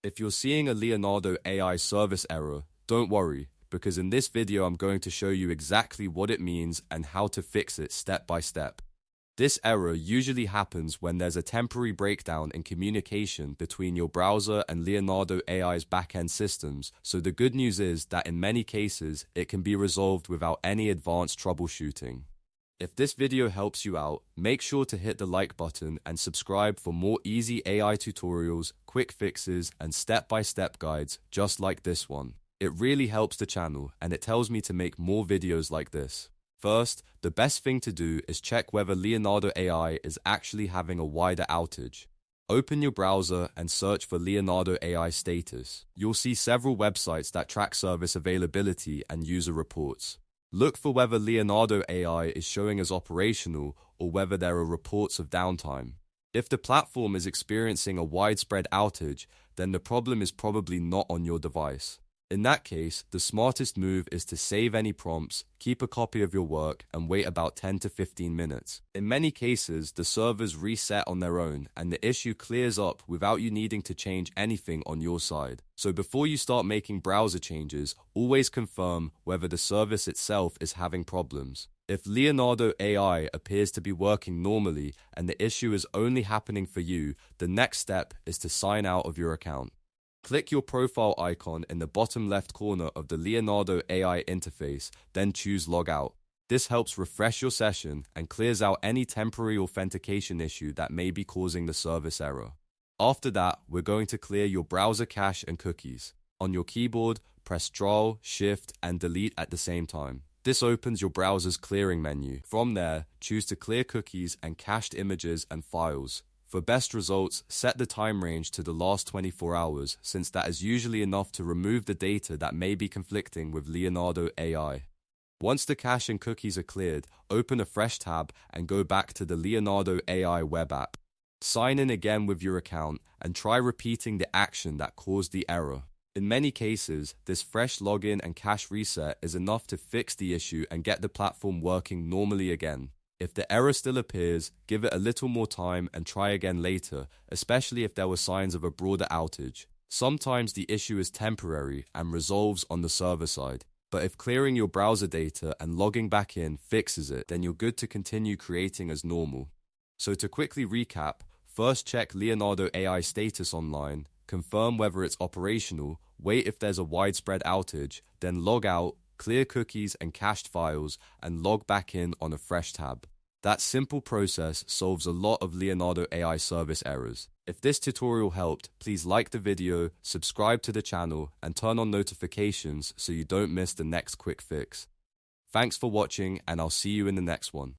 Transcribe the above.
If you're seeing a Leonardo AI service error, don't worry, because in this video I'm going to show you exactly what it means and how to fix it step by step. This error usually happens when there's a temporary breakdown in communication between your browser and Leonardo AI's backend systems, so the good news is that in many cases it can be resolved without any advanced troubleshooting. If this video helps you out, make sure to hit the like button and subscribe for more easy AI tutorials, quick fixes, and step-by-step guides just like this one. It really helps the channel and it tells me to make more videos like this. First, the best thing to do is check whether Leonardo AI is actually having a wider outage. Open your browser and search for Leonardo AI status. You'll see several websites that track service availability and user reports. Look for whether Leonardo AI is showing as operational or whether there are reports of downtime. If the platform is experiencing a widespread outage, then the problem is probably not on your device. In that case, the smartest move is to save any prompts, keep a copy of your work, and wait about 10 to 15 minutes. In many cases, the servers reset on their own, and the issue clears up without you needing to change anything on your side. So before you start making browser changes, always confirm whether the service itself is having problems. If Leonardo AI appears to be working normally and the issue is only happening for you, the next step is to sign out of your account. Click your profile icon in the bottom left corner of the Leonardo AI interface, then choose Log Out. This helps refresh your session and clears out any temporary authentication issue that may be causing the service error. After that, we're going to clear your browser cache and cookies. On your keyboard, press Ctrl, Shift, and Delete at the same time. This opens your browser's clearing menu. From there, choose to clear cookies and cached images and files. For best results, set the time range to the last 24 hours, since that is usually enough to remove the data that may be conflicting with Leonardo AI. Once the cache and cookies are cleared, open a fresh tab and go back to the Leonardo AI web app. Sign in again with your account and try repeating the action that caused the error. In many cases, this fresh login and cache reset is enough to fix the issue and get the platform working normally again. If the error still appears, give it a little more time and try again later, especially if there were signs of a broader outage. Sometimes the issue is temporary and resolves on the server side. But if clearing your browser data and logging back in fixes it, then you're good to continue creating as normal. So to quickly recap, first check Leonardo AI status online, confirm whether it's operational, wait if there's a widespread outage, then log out, clear cookies and cached files, and log back in on a fresh tab. That simple process solves a lot of Leonardo AI service errors. If this tutorial helped, please like the video, subscribe to the channel, and turn on notifications so you don't miss the next quick fix. Thanks for watching, and I'll see you in the next one.